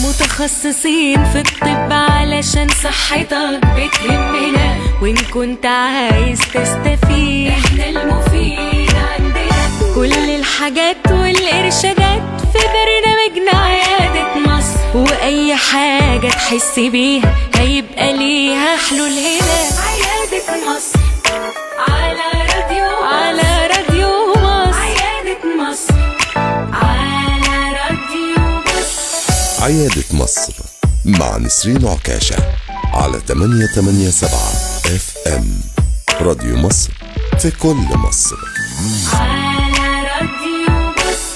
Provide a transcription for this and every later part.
متخصصين في الطب علشان صحتك بتهمنا، وإن كنت عايز تستفيد احنا المفيد عندنا. كل الحاجات والإرشادات في برنامجنا عيادة مصر، وأي حاجة تحس بيها هيبقى ليها حلول هنا. عيادة مصر على راديو مصر. عيادة مصر على راديو مصر. عيادة مصر مع نسرين عكاشة على 887 FM راديو مصر في كل مصر. على راديو مصر.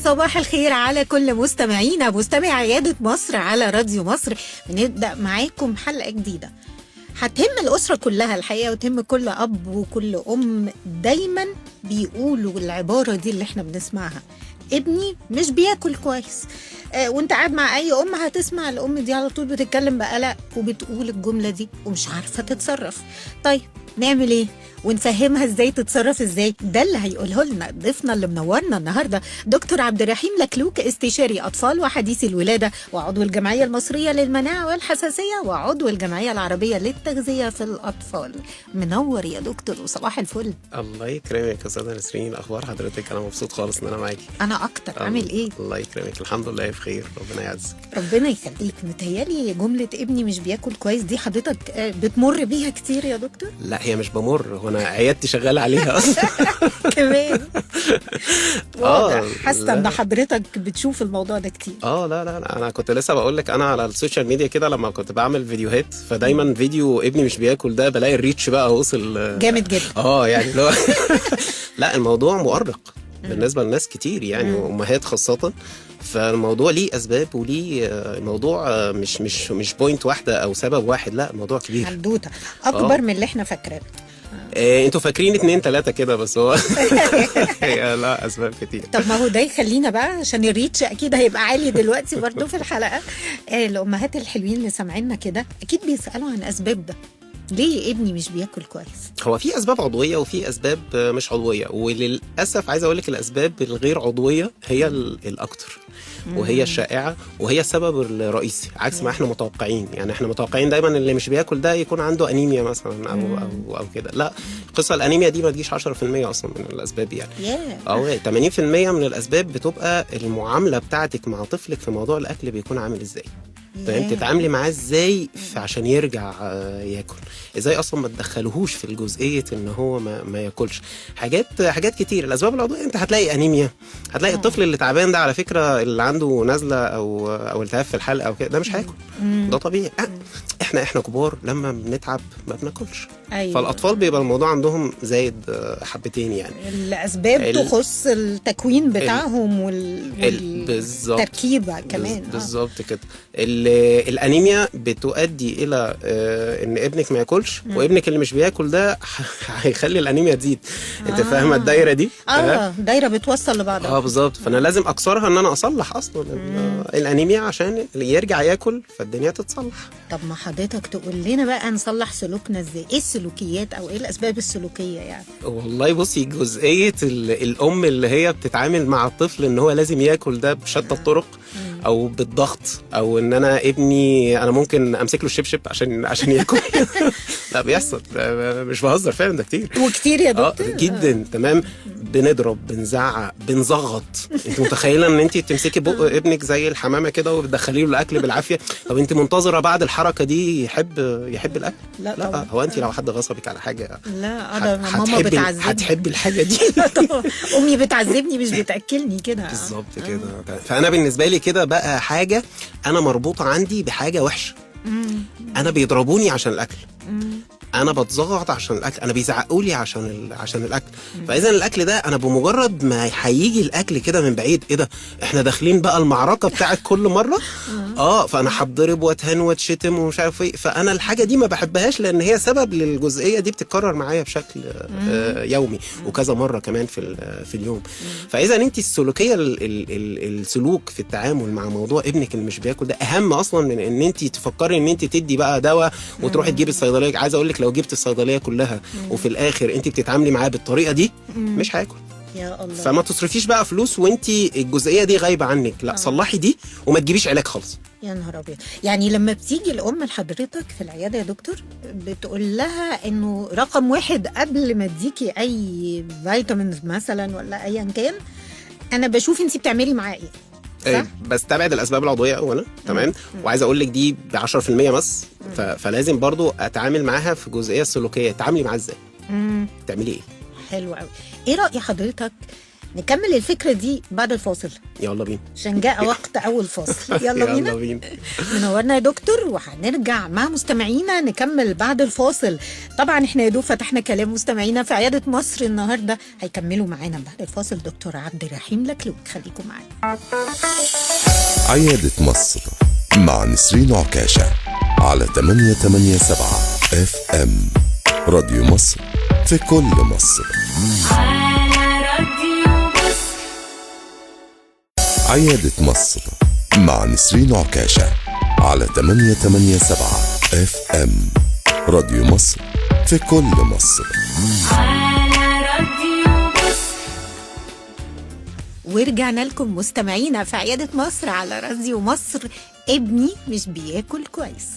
صباح الخير على كل مستمعينا، مستمعي عيادة مصر على راديو مصر. بنبدأ معاكم حلقة جديدة هتهم الأسرة كلها الحقيقة، وتهم كل أب وكل أم. دايما بيقولوا العبارة دي اللي احنا بنسمعها: ابني مش بياكل كويس. وانت قاعد مع اي ام هتسمع الام دي على طول بتتكلم بقلق وبتقول الجملة دي ومش عارفة تتصرف. طيب نعمل ايه ونفهمها ازاي تتصرف ازاي؟ ده اللي هيقوله لنا ضيفنا اللي منورنا النهارده، دكتور عبد الرحيم لكلوك، استشاري اطفال وحديث الولاده، وعضو الجمعيه المصريه للمناعه والحساسيه، وعضو الجمعيه العربيه للتغذيه في الاطفال. منور يا دكتور وصباح الفل. الله يكرمك يا استاذه نسرين، اخبار حضرتك؟ انا مبسوط خالص ان انا معاكي. انا اكتر. عامل ايه؟ الله يكرمك، الحمد لله بخير، ربنا يعزك. ربنا يخليك. متهيالي جمله ابني مش بياكل كويس دي حضرتك بتمر بيها كتير يا دكتور؟ لا هي مش بمر، هو انا عيادتي شغاله عليها اصلا كمان. حاسه ان حضرتك بتشوف الموضوع ده كتير. لا انا كنت لسه بقول لك، انا على السوشيال ميديا كده لما كنت بعمل فيديوهات، فدايما فيديو ابني مش بياكل ده بلاقي الريتش بقى وصل جامد جدا. يعني لو لا الموضوع مؤرق بالنسبه لناس كتير يعني، وامهات خاصه. فالموضوع ليه اسباب وليه الموضوع مش بوينت واحده او سبب واحد، لا الموضوع كبير، حدوته اكبر من اللي احنا فاكرينه. انتوا فاكرين 2-3 كده بس هو لا اسباب كتير. طب ما هو ده يخلينا بقى، عشان الريتش اكيد هيبقى عالي دلوقتي برضو في الحلقه. الامهات الحلوين اللي سامعيننا كده اكيد بيسالوا عن اسباب ده، ليه ابني مش بياكل كويس؟ هو في اسباب عضويه وفي اسباب مش عضويه، وللاسف عايز اقول لك الاسباب الغير عضويه هي الاكتر وهي الشائعه وهي السبب الرئيسي، عكس ما احنا متوقعين. يعني احنا متوقعين دايما اللي مش بياكل ده يكون عنده انيميا مثلا او كده. لا، قصه الانيميا دي ما تجيش 10% اصلا من الاسباب يعني. او 80% من الاسباب بتبقى المعامله بتاعتك مع طفلك في موضوع الاكل بيكون عامل ازاي، فانت تتعاملي معاه ازاي عشان يرجع ياكل، ازاي اصلا ما تدخلوهوش في الجزئيه ان هو ما ياكلش. حاجات كتير. الاسباب العضويه انت هتلاقي انيميا، هتلاقي الطفل اللي تعبان ده على فكره اللي عنده نزله او التهاب في الحلق او كده ده مش هياكل، ده طبيعي. احنا كبار لما بنتعب ما بناكلش. أيوة. فالاطفال بيبقى الموضوع عندهم زايد حبتين يعني. الاسباب تخص التكوين بتاعهم والتركيبه كمان. بالظبط كده. الانيميا بتؤدي الى ان ابنك ما ياكلش، وابنك اللي مش بياكل ده هيخلي الانيميا تزيد. انت فاهمه الدايره دي؟ دايره بتوصل لبعضها. بالظبط. فانا لازم اكسرها ان انا اصلح اصلا الانيميا عشان يرجع ياكل فالدنيا تتصلح. طب ما حضرتك تقول لنا بقى نصلح سلوكنا ازاي؟ ايه السلوكيات او ايه الاسباب السلوكيه يعني؟ والله بصي، جزئيه الام اللي هي بتتعامل مع الطفل ان هو لازم ياكل ده بشتى الطرق او بالضغط، او ان انا ابني انا ممكن امسك له الشبشب عشان ياكل. لا بيحصل، مش بهزر فعلا، ده كتير وكتير يا دكتور. جدا. تمام. بنضرب، بنزعق، بنزغط. انت متخيله ان انت تمسكي بق ابنك زي الحمامه كده وبتدخلي له الاكل بالعافيه؟ طب انت منتظره بعد الحركه دي يحب الاكل؟ لا هو انت لو حد غصبك على حاجه لا انا ماما بتعذبني، هتحبي الحاجه دي. امي بتعذبني مش بتاكلني كده. بالظبط كده. فانا بالنسبه لي كده بقى حاجه انا مربوطه عندي بحاجه وحشه. انا بيضربوني عشان الاكل، انا بتزغط عشان الاكل، انا بيزعقوا لي عشان الاكل. فاذا الاكل ده انا بمجرد ما هيجي الاكل كده من بعيد، ايه ده، احنا داخلين بقى المعركه بتاعت كل مره. فانا هتضرب واتهان واتشتم ومش عارف ايه. فانا الحاجه دي ما بحبهاش لان هي سبب للجزئيه دي بتتكرر معايا بشكل يومي وكذا مره كمان في اليوم. فاذا انت السلوكيه السلوك في التعامل مع موضوع ابنك اللي مش بياكل ده اهم اصلا من ان انت تفكري ان انت تدي بقى دواء وتروحي تجيبي الصيدليه. عايز اقول لك لو جبت الصيدليه كلها وفي الاخر انت بتتعاملي معاه بالطريقه دي مش هاكل. يا الله. فما تصرفيش بقى فلوس وانت الجزئيه دي غايبه عنك، لا صلحي دي وما تجيبيش علاج خالص. يا نهار ابيض. يعني لما بتيجي الام لحضرتك في العياده يا دكتور بتقول لها انه رقم واحد قبل ما اديكي اي فيتامينز مثلا ولا ايا كان، انا بشوف انت بتعملي معاه ايه؟ صح؟ بستبعد الاسباب العضويه اولا، تمام. وعايز اقول لك دي ب 10% بس. فلازم برضو اتعامل معاها في جزئيه السلوكيه، تعاملي معاها ازاي، تعملي ايه. حلو قوي. ايه راي حضرتك نكمل الفكره دي بعد الفاصل؟ يلا بينا عشان جاء وقت اول فاصل. يلا بينا. منورنا يا دكتور، وهنرجع مع مستمعينا نكمل بعد الفاصل. طبعا احنا يا دوب فتحنا كلام مستمعينا في عياده مصر النهارده، هيكملوا معانا بعد الفاصل دكتور عبد الرحيم لكلوك. خليكم معانا. عيادة مصر مع نسرين عكاشة على 887 FM راديو مصر في كل مصر. على راديو مصر. عيادة مصر مع نسرين عكاشة على 887 FM راديو مصر في كل مصر. على راديو مصر. ورجعنا لكم مستمعينا في عيادة مصر على راديو مصر. ابني مش بياكل كويس،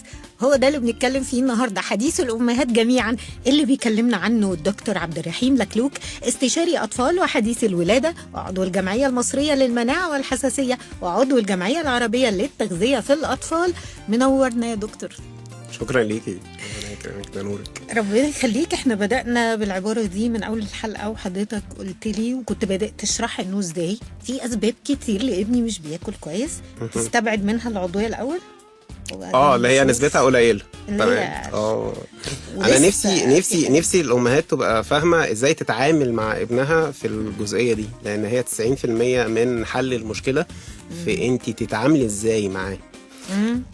هو ده اللي بنتكلم فيه النهارده، حديث الامهات جميعا اللي بيكلمنا عنه الدكتور عبد الرحيم لكلوك، استشاري اطفال وحديث الولاده وعضو الجمعيه المصريه للمناعه والحساسيه وعضو الجمعيه العربيه للتغذيه في الاطفال. منورنا يا دكتور. شكرا ليكي، ربنا يكرمك، ده نورك. ربنا يخليك. احنا بدأنا بالعبارة دي من أول الحلقة، وحضرتك قلت لي وكنت بدأت تشرح إنه إزاي في أسباب كتير لابني مش بياكل كويس، تستبعد منها العضوية الأول. اللي هي نسبتها قليله. تمام. انا نفسي الامهات تبقى فاهمه ازاي تتعامل مع ابنها في الجزئيه دي، لان هي 90% من حل المشكله في انت تتعاملي ازاي معاه.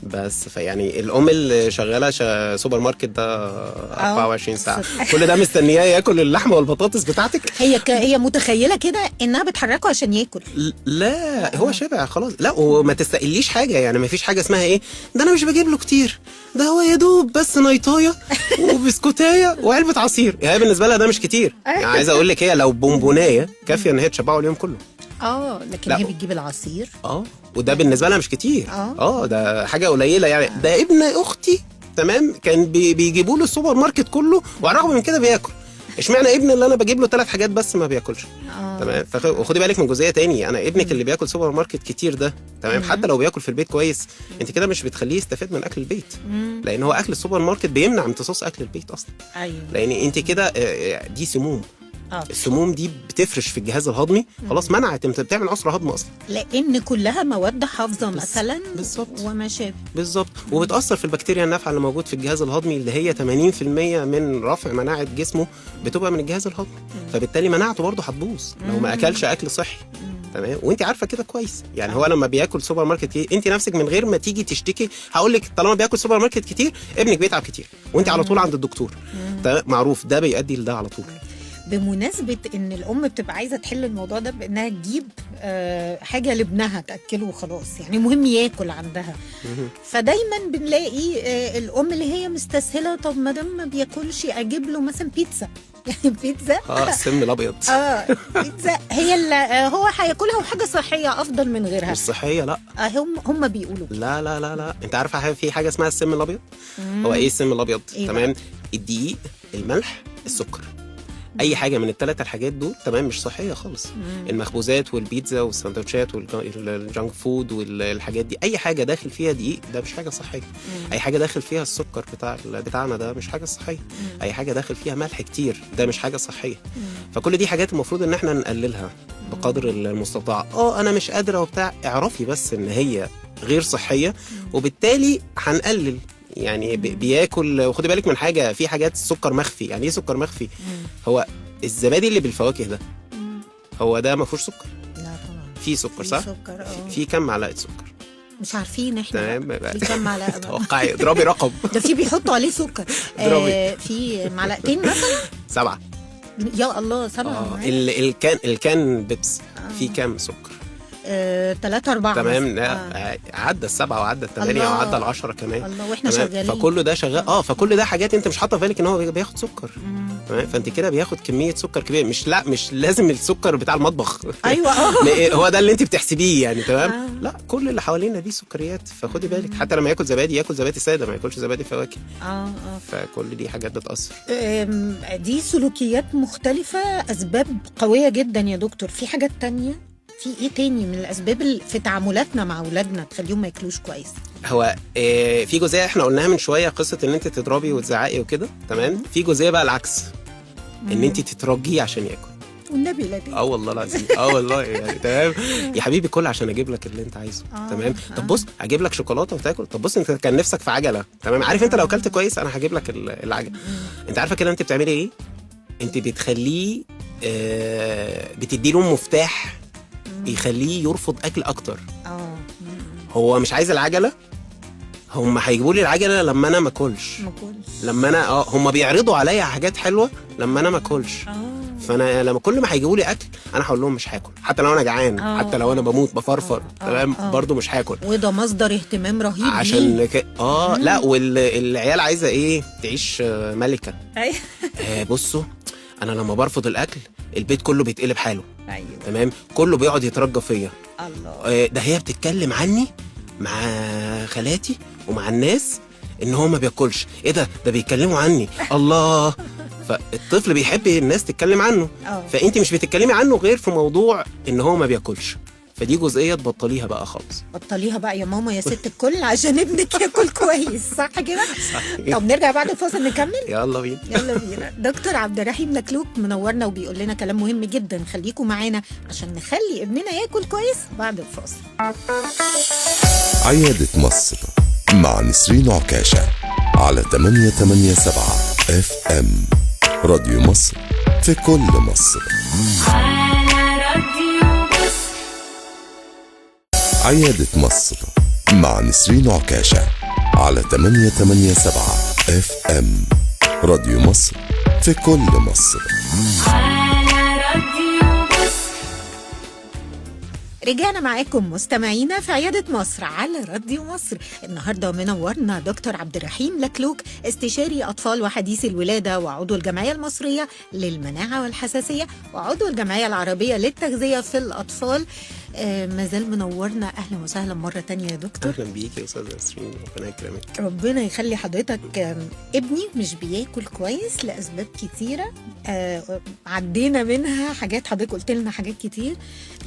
بس فيعني الام اللي شغاله سوبر ماركت ده 24 ساعه كل ده مستنياه ياكل اللحمه والبطاطس بتاعتك. هي متخيله كده انها بتحركه عشان ياكل. لا هو شبع خلاص. لا وما تستقليش حاجه، يعني ما فيش حاجه اسمها ايه ده انا مش بجيب له كتير، ده هو يا دوب بس نيطايه وبسكوتايه وعلبه عصير. يعني بالنسبه لها ده مش كتير. يعني عايزه اقول لك هي لو بونبونايه كافيه ان هي تشبعه اليوم كله. لكن هي بتجيب العصير. وده بالنسبه لها مش كتير. ده حاجه قليله. يعني ده ابن اختي تمام كان بيجيبوا له السوبر ماركت كله وعلى الرغم من كده بياكل. اشمعنى ابني اللي انا بجيب له 3 حاجات بس ما بياكلش؟ تمام. وخدي بالك من جزئيه تاني، انا ابنك اللي بياكل سوبر ماركت كتير ده تمام حتى لو بياكل في البيت كويس، انت كده مش بتخليه يستفاد من اكل البيت. لان هو اكل السوبر ماركت بيمنع امتصاص اكل البيت اصلا. لان انت كده دي سموم. السموم دي بتفرش في الجهاز الهضمي، خلاص منعت، انت بتعمل عسر هضم اصلا، لان كلها مواد حافظه مثلا. بالظبط. وما شابه. بالظبط. وبتاثر في البكتيريا النافعه اللي موجود في الجهاز الهضمي، اللي هي 80% من رفع مناعه جسمه بتبقى من الجهاز الهضمي. فبالتالي مناعته برضه هتبوظ لو ما اكلش اكل صحي. تمام. وانت عارفه كده كويس. يعني هو لما بياكل سوبر ماركت كتير، انت نفسك من غير ما تيجي تشتكي هقول لك طالما بياكل سوبر ماركت كتير ابنك بيتعب كتير، وانت على طول عند الدكتور. ده معروف، ده بيؤدي لده على طول. بمناسبة ان الام بتبقى عايزة تحل الموضوع ده بانها تجيب حاجة لابنها تأكله وخلاص، يعني مهم ياكل عندها. فدايما بنلاقي الام اللي هي مستسهلة، طب ما دام ما بياكلش اجيب له مثلا بيتزا. يعني بيتزا السم الابيض. بيتزا هي اللي هو هياكلها، وحاجة صحية افضل من غيرها. مش صحية، لا. هم بيقولوا لا لا لا لا. انت عارفة في حاجة اسمها السم الابيض؟ هو ايه السم الابيض؟ تمام. الدقيق، الملح، السكر. اي حاجه من ال3 الحاجات دول تمام مش صحيه خالص. المخبوزات والبيتزا والسندوتشات والجانك فود والحاجات دي، اي حاجه داخل فيها دقيق ده مش حاجه صحيه. اي حاجه داخل فيها السكر بتاعنا ده مش حاجه صحيه. اي حاجه داخل فيها ملح كتير ده مش حاجه صحيه. فكل دي حاجات المفروض ان احنا نقللها بقدر المستطاع. انا مش قادره وبتاع، اعرفي بس ان هي غير صحيه، وبالتالي هنقلل. يعني بياكل. وخدي بالك من حاجه، في حاجات السكر مخفي. يعني ايه سكر مخفي؟ هو الزبادي اللي بالفواكه ده هو ده ما فيهوش سكر؟ لا طبعا في سكر، صح؟ في كم معلقه سكر؟ مش عارفين احنا. تمام. في كم معلقه؟ توقعي، اضربي رقم. ده في بيحطوا عليه سكر. في معلقتين مثلا 7. يا الله 7. الكان بيبس فيه كام سكر؟ 3 4 تمام. عدى ال7 وعدى ال8 الله. وعدى ال10 كمان. الله، واحنا تمام؟ شغالين. فكله ده شغال. فكل ده حاجات انت مش حاطه في بالك ان هو بياخد سكر. تمام. فانت كده بياخد كميه سكر كبيره. مش لازم السكر بتاع المطبخ. ايوه هو ده اللي انت بتحسبيه يعني. تمام. لا، كل اللي حوالينا دي سكريات، فخدي بالك. حتى لما ياكل زبادي ياكل زبادي ساده، ما ياكلش زبادي فواكه. فكل دي حاجات بتاثر. دي سلوكيات مختلفة، أسباب قوية جدا يا دكتور. في حاجات تانية؟ في إيه تاني من الأسباب اللي في تعاملاتنا مع أولادنا تخليهم ما ياكلوش كويس؟ هو في جزئيه احنا قلناها من شويه، قصه ان انت تضربي وتزعقي وكده. تمام. في جزئيه بقى العكس، ان انت تترجيه عشان ياكل. والنبي لا دي. والله العظيم. والله يعني. تمام. يا حبيبي كل عشان اجيب لك اللي انت عايزه. تمام. طب بص هجيب لك شوكولاته وتاكل. طب بص انت كان نفسك في عجله. تمام. عارف انت لو اكلت كويس انا هجيب لك العجله. انت عارفه كده انت بتعملي ايه؟ انت بتخليه بتدي له مفتاح يخليه يرفض اكل اكتر. هو مش عايز العجله، هم هيجيبوا لي العجله لما انا ما اكلش. لما انا هم بيعرضوا عليا حاجات حلوه لما انا ما اكلش. فانا لما كل ما هيجيبوا لي اكل انا هقول لهم مش هاكل، حتى لو انا جعان، حتى لو انا بموت بفرفر. تمام. برضو مش هاكل. وده مصدر اهتمام رهيب عشان لا، والعيال عايزه ايه؟ تعيش ملكه. بصوا انا لما برفض الاكل البيت كله بيتقلب حاله. تمام. كله بيقعد يترجى فيا. الله. ده هي بتتكلم عني مع خالاتي ومع الناس ان هو ما بياكلش. ايه ده بيتكلموا عني. الله. فالطفل بيحب الناس تتكلم عنه. فانت مش بتتكلمي عنه غير في موضوع ان هو ما بياكلش. فدي جزئيه تبطليها بقى خالص. بطليها بقى يا ماما يا ست الكل عشان ابنك ياكل كويس. صح كده؟ طب نرجع بعد الفاصل نكمل. يلا بينا. دكتور عبد الرحيم لكلوك منورنا وبيقول لنا كلام مهم جدا. خليكم معانا عشان نخلي ابننا ياكل كويس بعد الفاصل. عيادة مصر مع نسرين عكاشة على 887 FM راديو مصر في كل مصر. على راديو مصر. عيادة مصر مع نسرين عكاشة على 887 FM راديو مصر في كل مصر. على راديو مصر. رجعنا معاكم مستمعينا في عيادة مصر على راديو مصر. النهاردة منورنا دكتور عبد الرحيم لكلوك، استشاري أطفال وحديث الولادة وعضو الجمعية المصرية للمناعة والحساسية وعضو الجمعية العربية للتغذية في الأطفال. مازال منورنا. أهلا وسهلا مرة تانية يا دكتور. أهلا بيك يا أستاذ نسرين، ربنا يكرمك. ربنا يخلي حضرتك. ابني مش بياكل كويس لأسباب كتيرة، عدينا منها حاجات، حضرتك قلت لنا حاجات كتير،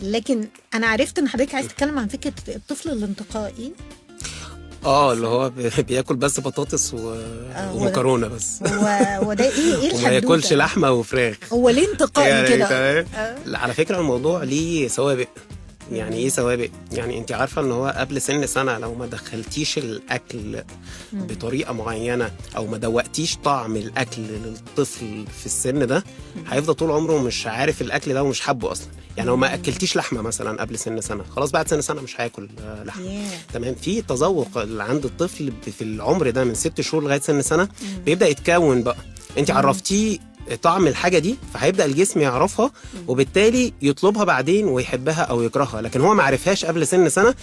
لكن أنا عرفت إن حضرتك عايز تتكلم عن فكرة الطفل الانتقائي. اللي هو بياكل بس بطاطس ومكرونه بس. وده ايه الحدوته؟ وما ياكلش لحمه وفراخ. هو ليه انتقائي يعني كده؟ لا، على فكره الموضوع ليه سوابق. يعني ايه سوابق؟ يعني انت عارفه ان هو قبل سن سنه لو ما دخلتيش الاكل بطريقه معينه او ما دوقتيش طعم الاكل للطفل في السن ده هيفضل طول عمره مش عارف الاكل ده ومش حابه اصلا. يعني لو ما اكلتيش لحمه مثلا قبل سن سنه، خلاص بعد سن سنه مش هياكل لحمه. تمام. في تذوق اللي عند الطفل في العمر ده من 6 شهور لغايه سن سنه بيبدا يتكون بقى. انت عرفتيه طعم الحاجه دي فهيبدا الجسم يعرفها وبالتالي يطلبها بعدين ويحبها او يكرهها. لكن هو ما عرفهاش قبل سن سنه،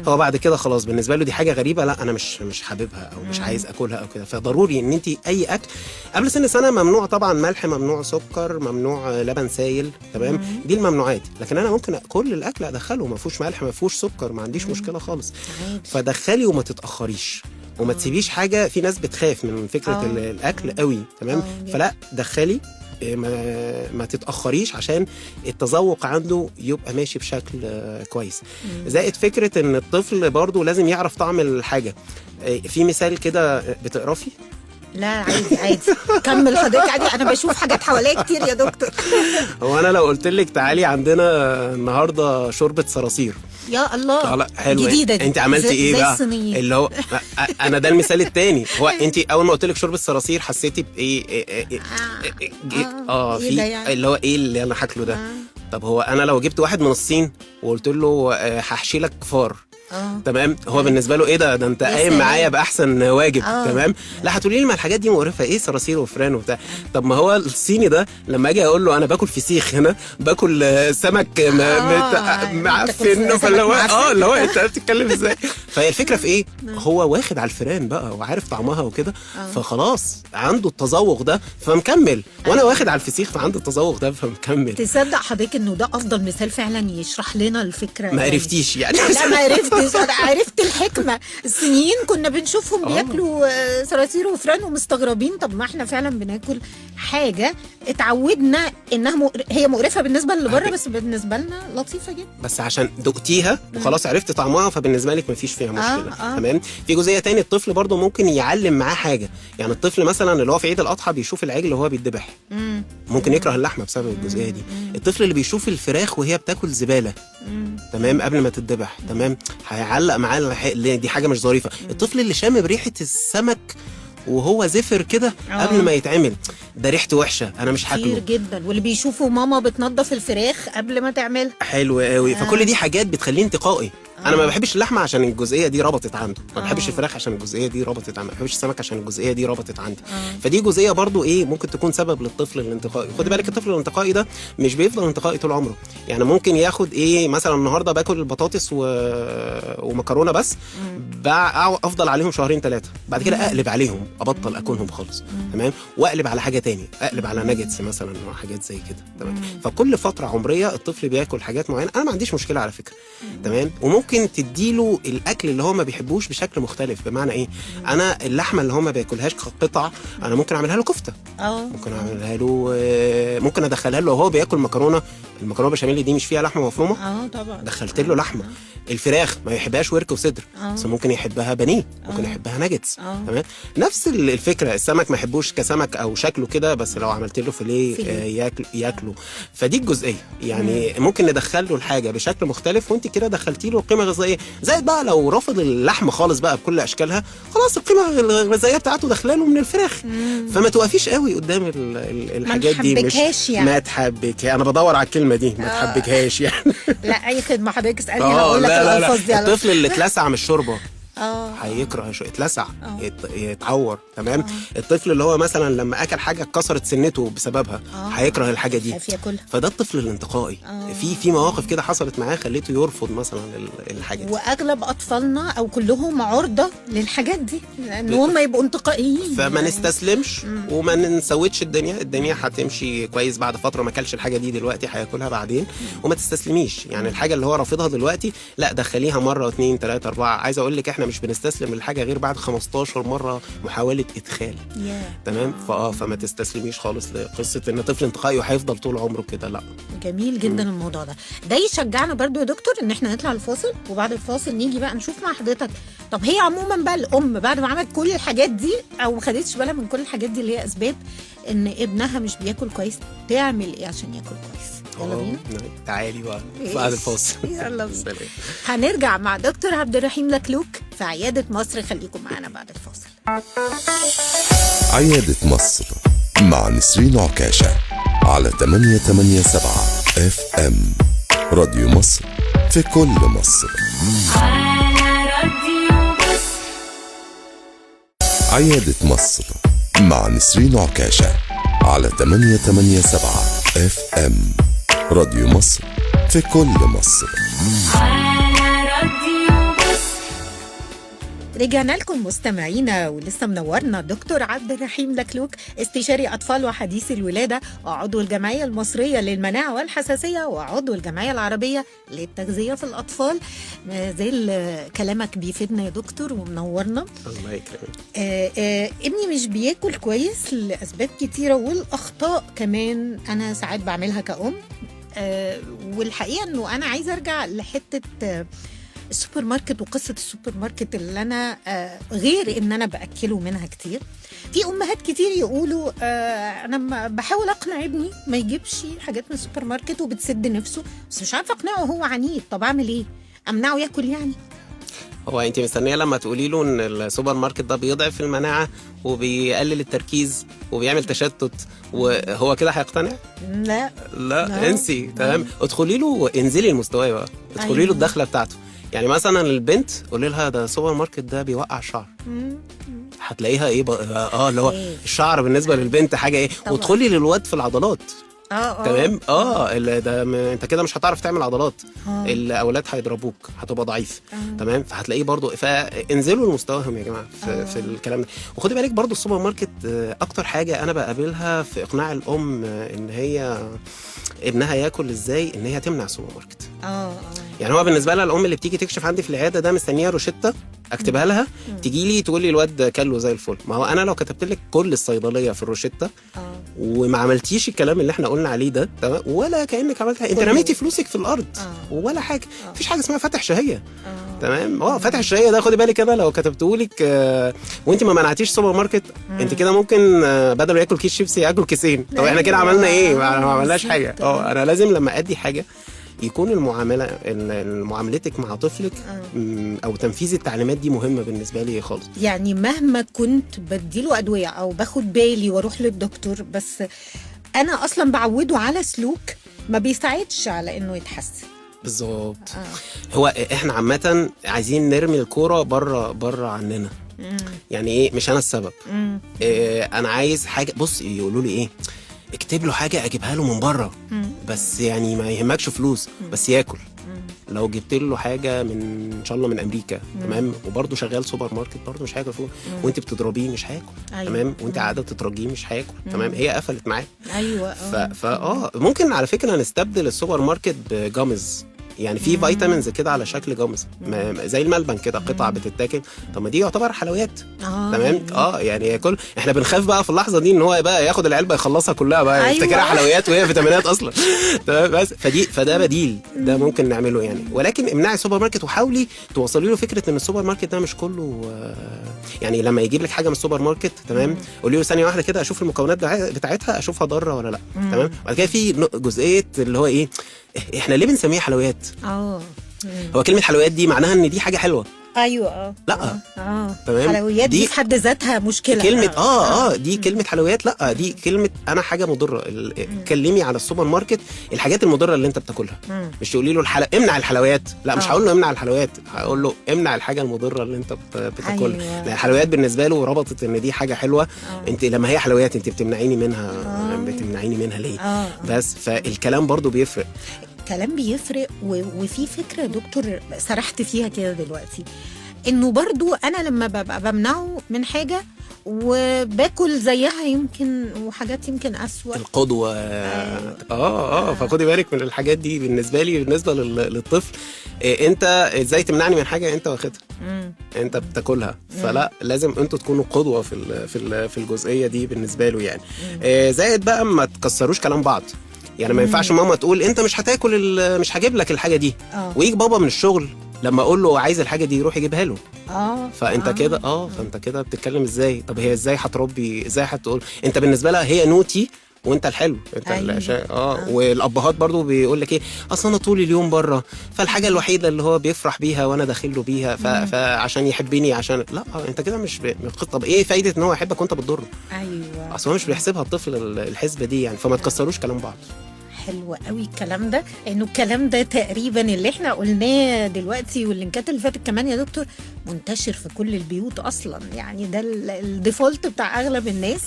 هو بعد كده خلاص بالنسبه له دي حاجه غريبه، لا انا مش حاببها او مش عايز اكلها او كده. فضروري ان انت اي اكل قبل سن سنه ممنوع طبعا ملح، ممنوع سكر، ممنوع لبن سايل. تمام. دي الممنوعات. لكن انا ممكن كل الاكل ادخله ما فيهوش ملح ما فيهوش سكر، ما عنديش مشكله خالص. فدخلي وما تتاخريش وما تسيبيش حاجه. في ناس بتخاف من فكره الاكل قوي. تمام. فلا، دخلي ما تتأخريش عشان التذوق عنده يبقى ماشي بشكل كويس. زائد فكرة ان الطفل برضو لازم يعرف طعم الحاجة. في مثال كده، بتقرفي؟ لا عادي كمل حضرتك عادي. انا بشوف حاجات حواليا كتير يا دكتور. هو انا لو قلت لك تعالي عندنا النهارده شوربه صراصير، يا الله حلوه جديده دي. انت عملتي ايه بقى؟ الصينية. اللي هو انا ده المثال التاني. هو انت اول ما قلت لك شوربه صراصير حسيتي بايه؟ في يعني؟ اللي هو ايه اللي انا هاكله ده؟ طب هو انا لو جبت واحد من الصين وقلت له هحشي لك فار، تمام. هو بالنسبه له ايه ده انت قايم معايا باحسن واجب. تمام. لا هتقولي لي ما الحاجات دي مقرفه، ايه صراصير وفران وبتاع. طب ما هو الصيني ده لما اجي اقول له انا باكل فسيخ هنا، باكل سمك معفن، فاللي هو اللي هو انت بتتكلم ازاي؟ فهي الفكره في ايه؟ هو واخد على الفران بقى وعارف طعمها وكده، فخلاص عنده التذوق ده فمكمل. وانا واخد على الفسيخ فعنده التذوق ده فمكمل. تصدق حضرتك انه ده افضل مثال فعلا يشرح لنا الفكره. ما عرفتيش يعني؟ لا ما عرفتش، انا عرفت الحكمه. الصينيين كنا بنشوفهم بياكلوا صراصير وفران ومستغربين، طب ما احنا فعلا بناكل حاجه اتعودنا انها هي مقرفه بالنسبه اللي بره، بس بالنسبه لنا لطيفه جدا. بس عشان دقتيها وخلاص عرفت طعمها فبالنسبه لك مفيش فيها مشكله. تمام. في جزئيه تاني، الطفل برضو ممكن يعلم معاه حاجه. يعني الطفل مثلا اللي هو في عيد الاضحى بيشوف العجل وهو بيتذبح، ممكن يكره اللحمه بسبب الجزئيه دي. الطفل اللي بيشوف الفراخ وهي بتاكل زباله تمام قبل ما تتذبح، تمام، هيعلق معاه دي حاجه مش ظريفه. الطفل اللي شام بريحه السمك وهو زفر كده قبل ما يتعمل، ده ريحته وحشه انا مش هاكله. كتير جدا. واللي بيشوفوا ماما بتنظف الفراخ قبل ما تعملها، حلو قوي. فكل دي حاجات بتخليه انتقائي. انا ما بحبش اللحمه عشان الجزئيه دي ربطت عنده، ما بحبش الفراخ عشان الجزئيه دي ربطت عنده، ما بحبش السمك عشان الجزئيه دي ربطت عندي. فدي جزئيه برضو ايه ممكن تكون سبب للطفل الانتقائي. خد بالك الطفل الانتقائي ده مش بيفضل انتقائي طول عمره. يعني ممكن ياخد ايه مثلا النهارده باكل البطاطس ومكرونه بس، افضل عليهم شهرين 3، بعد كده اقلب عليهم، ابطل اكلهم خالص. تمام. واقلب على حاجه تاني، اقلب على ناجتس مثلا وحاجات زي كده. تمام. فكل فتره عمريه الطفل بياكل حاجات معينه. انا ما عنديش مشكله على فكره. تمام. وممكن تديله الاكل اللي هو ما بيحبوش بشكل مختلف. بمعنى ايه؟ انا اللحمه اللي هو ما بياكلهاش قطع انا ممكن اعملها له كفته، ممكن اعملها له، ممكن ادخلها له وهو بياكل المكرونه بشاميل دي مش فيها لحمه مفرومه. طبعا دخلت له لحمه. الفراخ ما يحبهاش ورك وصدر، بس ممكن يحبها بانيه، ممكن يحبها ناجتس. تمام. نفس الفكره. السمك ما يحبوش كسمك او شكله كده، بس لو عملت له فيليه ياكله. فدي الجزئيه يعني ممكن ندخل له الحاجه بشكل مختلف، وانت كده دخلتي له قيمه غذائيه. زائد بقى لو رافض اللحمه خالص بقى بكل اشكالها، خلاص القيمه الغذائيه بتاعته داخله له من الفراخ. فما توقفيش قوي قدام الحاجات دي. مش يعني. ما تحبك، انا بدور على الكلمه دي، ما تحبكهاش يعني. لا اي خدمه حضرتك اسالني هقول لك الالفاظ دي. الطفل اللي اتلسع من الشوربه هيكره اتلسع، يتعور. تمام. الطفل اللي هو مثلا لما اكل حاجه اتكسرت سنته بسببها هيكره الحاجه دي. فده الطفل الانتقائي. في مواقف كده حصلت معاه خليته يرفض مثلا الحاجه دي. واغلب اطفالنا او كلهم عرضه للحاجات دي ان هم يبقوا انتقائيين. فما نستسلمش وما نسوتش الدنيا هتمشي كويس. بعد فتره ما اكلش الحاجه دي دلوقتي هياكلها بعدين. وما تستسلميش يعني الحاجه اللي هو رافضها دلوقتي لا دخليها مره 2 3 4. عايز اقول لك احنا مش بنستسلم للحاجه غير بعد 15 مره محاوله ادخال. تمام. فما تستسلميش خالص لقصه ان طفل انتقائي وهيفضل طول عمره كده، لا. جميل جدا الموضوع ده يشجعنا برضو يا دكتور ان احنا نطلع الفاصل، وبعد الفاصل نيجي بقى نشوف مع حضرتك طب هي عموما بقى الام بعد ما عملت كل الحاجات دي او ما خدتش بالها من كل الحاجات دي اللي هي اسباب ان ابنها مش بياكل كويس، تعمل ايه عشان ياكل كويس؟ يلا بينا. تعالي بقى بعد الفاصل. يلا بينا. هنرجع مع دكتور عبد الرحيم لكلوك في عيادة مصر. خليكم معنا بعد الفاصل. عيادة مصر مع نسرين عكاشة على 887 FM راديو مصر في كل مصر. على راديو مصر. عيادة مصر مع نسرين عكاشة على 887 FM راديو مصر في كل مصر. على راديو مصر. رجعنا لكم مستمعينا ولسه منورنا دكتور عبد الرحيم لكلوك، استشاري أطفال وحديث الولادة وعضو الجمعية المصرية للمناعة والحساسية وعضو الجمعية العربية للتغذية في الأطفال. زي كلامك بيفيدنا يا دكتور ومنورنا. الله يكرمك. ابني مش بياكل كويس لأسباب كتيرة والأخطاء كمان أنا ساعات بعملها كأم. والحقيقة أنه أنا عايزة أرجع لحتة السوبر ماركت وقصة السوبر ماركت اللي أنا غير إن أنا بأكله منها كتير. في أمهات كتير يقولوا أنا بحاول أقنع ابني ما يجيبش حاجات من السوبر ماركت وبتسد نفسه، بس مش عارفة أقنعه، هو عنيد. طب أعمل إيه؟ أمنعه يأكل يعني؟ هو انت مستنيه لما تقولي له ان السوبر ماركت ده بيضعف المناعه وبيقلل التركيز وبيعمل تشتت وهو كده هيقتنع؟ لا انسي. تمام. ادخلي له، انزلي المستوى بقى، ادخلي له الدخله بتاعته. يعني مثلا البنت قولي لها ده سوبر ماركت ده بيوقع الشعر، هتلاقيها ايه اللي هو إيه. الشعر بالنسبه للبنت حاجه ايه، طبعا. وتدخلي للواد في العضلات. اه تمام. ده انت كده مش هتعرف تعمل عضلات. الاولاد هيضربوك، هتبقى ضعيف. تمام. فهتلاقيه برضو، فانزلوا لمستواهم يا جماعه في الكلام ده. وخدي بالك برضو السوبر ماركت اكتر حاجه انا بقابلها في اقناع الام ان هي ابنها ياكل ازاي، ان هي تمنع السوبر ماركت. يعني هو بالنسبه لها الام اللي بتيجي تكشف عندي في العياده ده مستنيه روشته اكتبها لها، تيجي لي تقول لي الواد كله زي الفل. ما هو انا لو كتبت لك كل الصيدليه في الروشته وما عملتيش الكلام اللي احنا قلنا عليه ده، تمام، ولا كانك عملت انت رميتي فلوسك في الارض ولا حاجه. مفيش حاجه اسمها فتح شهيه. تمام. فتح الشهيه ده خدي بالك كده، لو كتبته لك وانت ما منعتيش سوبر ماركت، انت كده ممكن بدل ما ياكل كيس شيبسي ياكل كيسين. طب احنا كده عملنا ايه؟ ما عملناش حاجه. انا لازم لما ادي حاجه يكون معاملتك مع طفلك او تنفيذ التعليمات دي مهمه بالنسبه لي خالص. يعني مهما كنت بديله ادويه او باخد بالي واروح للدكتور، بس انا اصلا بعوده على سلوك ما بيساعدش على انه يتحسن. بالظبط. هو احنا عامه عايزين نرمي الكوره بره عننا. يعني ايه؟ مش انا السبب. انا عايز حاجه. بص يقولوا لي ايه، اكتب له حاجه اجيبها له من بره، بس يعني ما يهمكش فلوس، بس ياكل. لو جبت له حاجه من ان شاء الله من امريكا، تمام، وبرده شغال سوبر ماركت، برده مش هياكل فلوس. وانت بتضربيه مش هياكل. تمام. وانت قاعده تترجيه مش هياكل. تمام. هي قفلت معاه. ممكن على فكره نستبدل السوبر ماركت بجامز. يعني في فيتامينز كده على شكل جامز، زي الملبن كده، قطع بتتاكل. طب ما دي يعتبر حلويات. تمام. يعني كل احنا بنخاف بقى في اللحظه دي ان هو بقى ياخد العلبه يخلصها كلها بقى، يفتكرها حلويات وهي فيتامينات اصلا. تمام. بس فده بديل، ده ممكن نعمله يعني. ولكن امنعي السوبر ماركت وحاولي توصلي له فكره ان السوبر ماركت ده مش كله. يعني لما يجيب لك حاجه من السوبر ماركت، تمام، قولي له ثانيه واحده كده اشوف المكونات بتاعتها، اشوفها ضاره ولا لا. تمام. وبعد كده في جزئيه اللي هو ايه، احنا ليه بنسميها حلويات؟ هو كلمه حلويات دي معناها ان دي حاجه حلوه. ايوه. لا. تمام. حلويات دي في حد ذاتها مشكله. كلمه دي كلمه حلويات. لا، دي كلمه انا حاجه مضره. كلمي على السوبر ماركت الحاجات المضره اللي انت بتاكلها. مش تقولي له امنع الحلويات. لا، مش هقول له امنع الحلويات، هقول له امنع الحاجه المضره اللي انت بتاكلها. لان الحلويات بالنسبه له ربطت ان دي حاجه حلوه. انت لما هي حلويات انت بتمنعيني منها ليه؟ بس فالكلام برضو بيفرق. كلام بيفرق. وفي فكرة دكتور سرحت فيها كده دلوقتي، انه برضو انا لما ببقى بمنعه من حاجة وباكل زيها يمكن، وحاجات يمكن أسوأ. القدوة. فخدي بالك من الحاجات دي. بالنسبة للطفل، انت ازاي تمنعني من حاجة انت واخدها، انت بتاكلها. فلا، لازم انتوا تكونوا قدوة في الجزئية دي بالنسبة له يعني. زائد بقى ما تكسروش كلام بعض. يعني ما ينفعش ماما تقول انت مش هتاكل، مش هجيب لك الحاجه دي، ويجي بابا من الشغل لما اقول له عايز الحاجه دي يروح يجيبها له. فانت كده فانت كده بتتكلم ازاي؟ طب هي ازاي هتربي؟ ازاي هتقول انت بالنسبه لها هي نوتي وانت الحلو انت والابهات برضو بيقول لك ايه، اصلا انا طول اليوم بره، فالحاجه الوحيده اللي هو بيفرح بيها وانا داخل له بيها فعشان يحبني، عشان لا انت كده مش طب ايه فايده ان هو يحبك وانت بتضره؟ اصلا هو مش بيحسبها الطفل الحسبه دي يعني. فما تكسروش كلام بعض. حلو قوي الكلام ده، لانه الكلام ده تقريبا اللي احنا قلناه دلوقتي واللينكات اللي فاتت كمان يا دكتور منتشر في كل البيوت اصلا. يعني ده الديفولت بتاع اغلب الناس.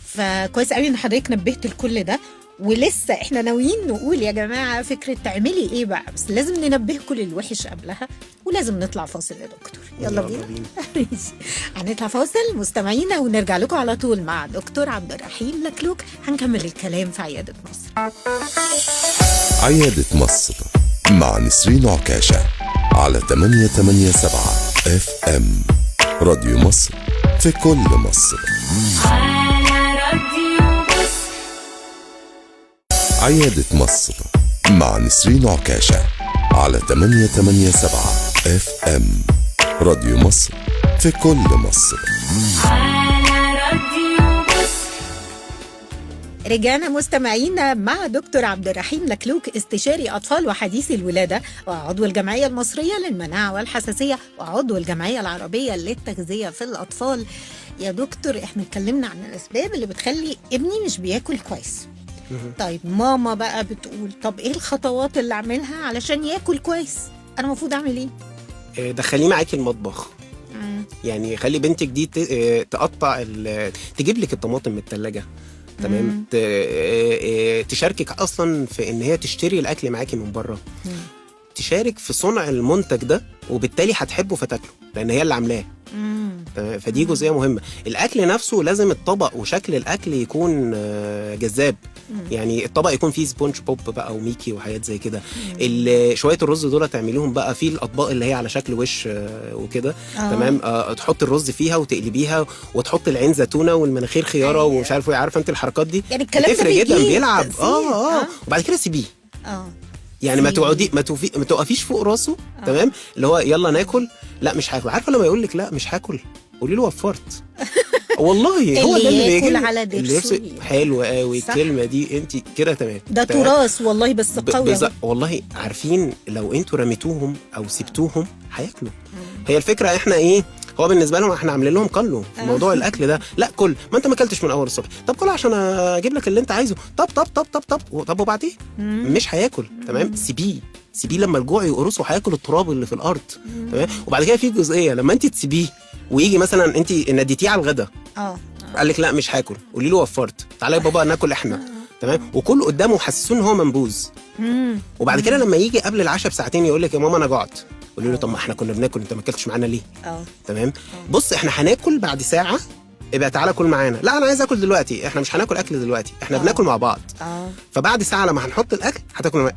فكويس قوي ان حضرتك نبهت لكل ده. ولسه احنا ناويين نقول يا جماعه فكره تعملي ايه بقى، بس لازم ننبهكم للوحش قبلها، ولازم نطلع فاصل يا دكتور. يلا بينا. هنطلع فاصل مستمعينا ونرجع لكم على طول مع دكتور عبد الرحيم لكلوك. هنكمل الكلام في عياده مصر. عياده مصر مع نسرين عكاشه على 887 FM راديو مصر في كل مصر. عيادة مصر مع نسرين عكاشة على 887 FM راديو مصر في كل مصر. رجعنا مستمعينا مع دكتور عبد الرحيم لكلوك، استشاري أطفال وحديثي الولادة، وعضو الجمعية المصرية للمناعة والحساسية، وعضو الجمعية العربية للتغذية في الأطفال. يا دكتور احنا اتكلمنا عن الأسباب اللي بتخلي ابني مش بياكل كويس. طيب ماما بقى بتقول طب ايه الخطوات اللي اعملها علشان ياكل كويس؟ انا المفروض اعمل ايه؟ دخليه معاكي المطبخ. يعني خلي بنتك دي تقطع تجيب لك الطماطم من الثلاجه، تمام. تشاركك اصلا في ان هي تشتري الاكل معاكي من بره، تشارك في صنع المنتج ده، وبالتالي هتحبه فتاكله لان هي اللي عاملاه. فدي جزئيه مهمه. الاكل نفسه لازم الطبق وشكل الاكل يكون جذاب. يعني الطبق يكون فيه سبونج بوب بقى وميكي وحاجات زي كده. شويه الرز دول تعمليهم بقى في الاطباق اللي هي على شكل وش وكده، تمام. تحط الرز فيها وتقلبيها، وتحط العين زيتونه والمناخير خياره ومش عارف ايه، عارفه انت الحركات دي يعني الكلام ده بتفرق جدا، بيلعب وبعد كده سيبيه. يعني ما تقعدي ما توقفيش فوق راسه، تمام. اللي هو يلا ناكل، لا مش هاكل. عارفه لما يقول لك لا مش هاكل، قولي له وفرت. والله هو ده اللي بيجي على درسه. حلو قوي الكلمه دي، انت كده تمام. ده تراث والله، بس قوي والله. عارفين لو انتوا رميتوهم او سبتوهم هياكلوا. هي الفكره احنا ايه، هو بالنسبه لهم احنا عاملين لهم قلوا في موضوع الاكل ده. لا كل ما انت ما اكلتش من اول الصبح، طب كل عشان اجيب لك اللي انت عايزه. طب وبعدين مش هياكل، تمام. سيبيه لما الجوع يقرصه هياكل التراب اللي في الارض، تمام. وبعد كده في جزئيه لما انت تسيبيه ويجي مثلا انت ناديتيه على الغدا، قال لك لا مش هاكل، قولي له وفرت، تعالى يا بابا ناكل احنا، تمام. وكل قدامه حسسوه ان هو منبوذ. وبعد كده لما يجي قبل العشاء بساعتين يقول لك يا ماما انا جعت، قولي له طب ما احنا كنا بناكل، انت ما اكلتش معانا ليه؟ تمام. بص احنا هناكل بعد ساعه، يبقى تعالى كل معانا. لا انا عايز اكل دلوقتي، احنا مش هناكل اكل دلوقتي، احنا بناكل مع بعض. فبعد ساعه لما هنحط الاكل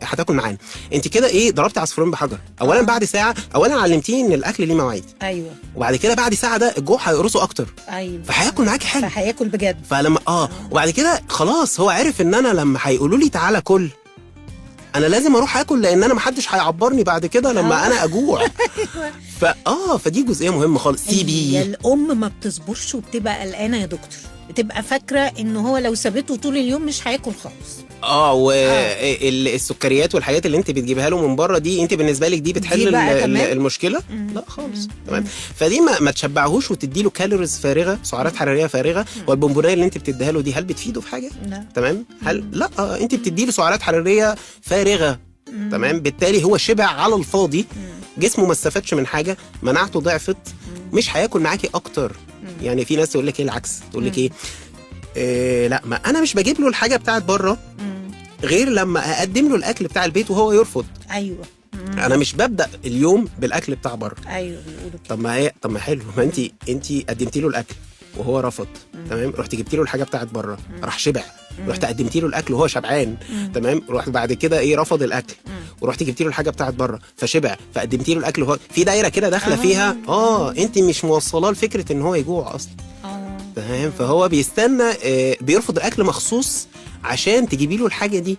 هتاكل معانا. انت كده ايه، ضربتي عصفورين بحجر. اولا بعد ساعه علمتيه ان الاكل ليه مواعيد. ايوه. وبعد كده بعد ساعه ده الجوع هيقرصه اكتر. ايوه. فهياكل معاكي حلو، فهياكل بجد. فلما وبعد كده خلاص هو عرف ان انا لما هيقولوا لي تعالى كل، انا لازم اروح اكل، لان انا محدش هيعبرني بعد كده لما انا اجوع. فدي جزئيه مهمه خالص. سيبي. الام ما بتصبرش وبتبقى قلقانه يا دكتور، بتبقى فاكره ان هو لو سابته طول اليوم مش هياكل خالص. والسكريات والحاجات اللي انت بتجيبها له من بره دي، انت بالنسبه لك دي بتحل المشكله؟ لا خالص، تمام. فدي ما تشبعهوش وتدي له كالوريز فارغه، سعرات حراريه فارغه. والبونبونايه اللي انت بتديها له دي هل بتفيده في حاجه؟ لا. تمام. لا انت بتدي له سعرات حراريه فارغه، تمام. بالتالي هو شبع على الفاضي، جسمه ما استفادش من حاجه، مناعته ضعفت، مش هياكل معاكي اكتر. يعني في ناس تقول لك ايه العكس، تقول لك ايه لا ما انا مش بجيب له الحاجه بتاعت بره غير لما اقدم له الاكل بتاع البيت وهو يرفض. ايوه. انا مش ببدا اليوم بالاكل بتاع بره. ايوه. طب ما حلو، ما انت قدمتي له الاكل وهو رفض، تمام. رحت جبتي له الحاجه بتاعت بره، راح شبع. رحت قدمتي له الاكل وهو شبعان، تمام. رحت بعد كده رفض الاكل، ورحت جبتي له الحاجه بتاعت بره فشبع، فقدمتي له الاكل وهو في دايره كده داخله فيها. انت مش موصلاه لفكره ان هو يجوع اصلا، تمام. فهو بيستنى، بيرفض الاكل مخصوص عشان تجيبي له الحاجه دي.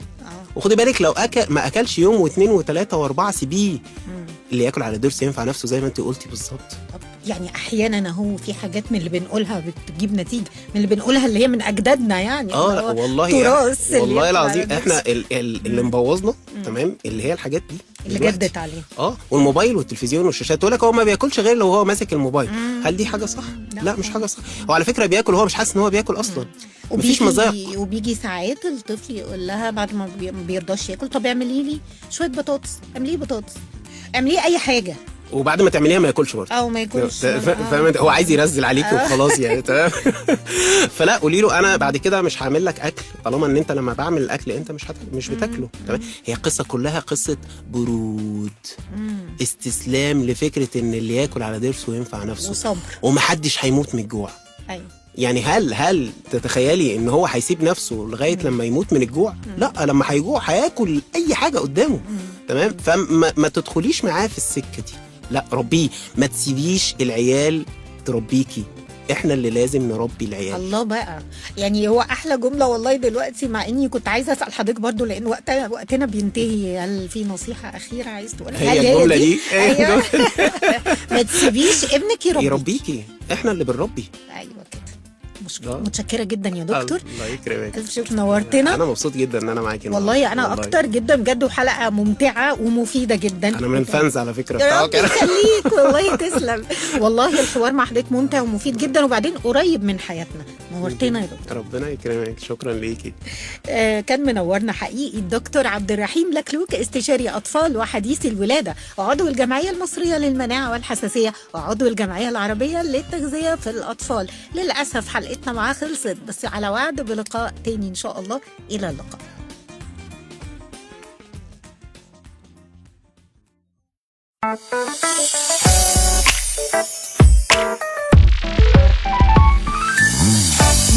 وخدي بالك لو ما اكلش يوم واثنين وثلاثه واربعه، سيبيه. اللي ياكل على ضرس ينفع نفسه زي ما انت قلتي بالظبط. يعني احيانا هو في حاجات من اللي بنقولها بتجيب نتيجه، من اللي بنقولها اللي هي من اجدادنا، يعني والله تراث والله العظيم احنا اللي مبوظنا، تمام. اللي هي الحاجات دي اللي جدت عليه. والموبايل والتلفزيون والشاشات. تقول لك هو ما بياكلش غير لو هو ماسك الموبايل. هل دي حاجه صح؟ لا مش حاجه صح. هو على فكره بياكل وهو مش حاسس ان هو بياكل اصلا. مفيش مذاق. وبيجي ساعات الطفل يقول لها بعد ما بيرضاش ياكل، طب اعملي لي شويه بطاطس، اعملي بطاطس، اعملي اي حاجه، وبعد ما تعمليها ما ياكلش برضه، ما ياكلش. فاهم؟ هو عايز يرزل عليكي وخلاص يعني، تمام. فلا، قولي له انا بعد كده مش هعمل لك اكل طالما ان انت لما بعمل الاكل انت مش بتاكله، تمام. هي قصه كلها قصه برود، استسلام لفكره ان اللي ياكل على ضرسه ينفع نفسه، وصبر، ومحدش هيموت من الجوع. ايوه. يعني هل تتخيلي ان هو هيسيب نفسه لغايه لما يموت من الجوع؟ لا، لما هيجوع هياكل اي حاجه قدامه، تمام. فما تدخليش معاه في السكه دي. لا، ربيه، ما تسيبيش العيال تربيكي، احنا اللي لازم نربي العيال. الله بقى، يعني هو احلى جمله والله دلوقتي، مع اني كنت عايزه اسال حضرتك برضو لان وقتنا بينتهي. هل في نصيحه اخيره عايز تقولها؟ هي الجمله دي أيوة. ما تسيبيش ابنك يربيكي، احنا اللي بنربي. ايوه كده. متشكره جدا يا دكتور. الله يكرمك. الف شكر، نورتنا. انا مبسوط جدا ان انا معاكي والله. انا اكتر جدا بجد، وحلقه ممتعه ومفيده جدا. انا من الفانز على فكره بتاعك. ربنا يخليك والله، تسلم. والله الحوار مع حضرتك ممتع ومفيد جدا، وبعدين قريب من حياتنا. نورتنا يا دكتور. ربنا يكرمك، شكرا ليكي. كان منورنا حقيقي الدكتور عبد الرحيم لكلوك، استشاري أطفال وحديثي الولادة، وعضو الجمعية المصرية للمناعة والحساسية، وعضو الجمعية العربية للتغذية في الأطفال. للأسف حلقتنا معاه خلصت، بس على وعد بلقاء تاني إن شاء الله. إلى اللقاء.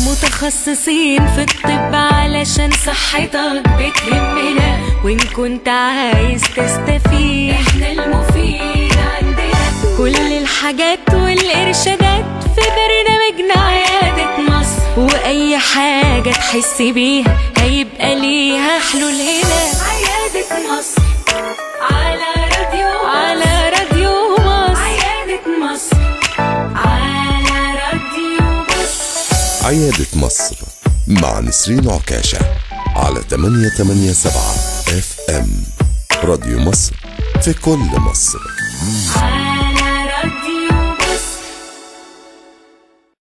متخصصين في الطب علشان صحتك بتهمنا، وإن كنت عايز تستفيد احنا المفيد عندنا. كل الحاجات والإرشادات في برنامجنا عيادة مصر، وأي حاجة تحس بيها هيبقى ليها حلول هنا. عيادة مصر على راديو مصر. عيادة مصر على راديو مصر. عيادة مصر مع نسرين عكاشة على 887 FM راديو مصر في كل مصر.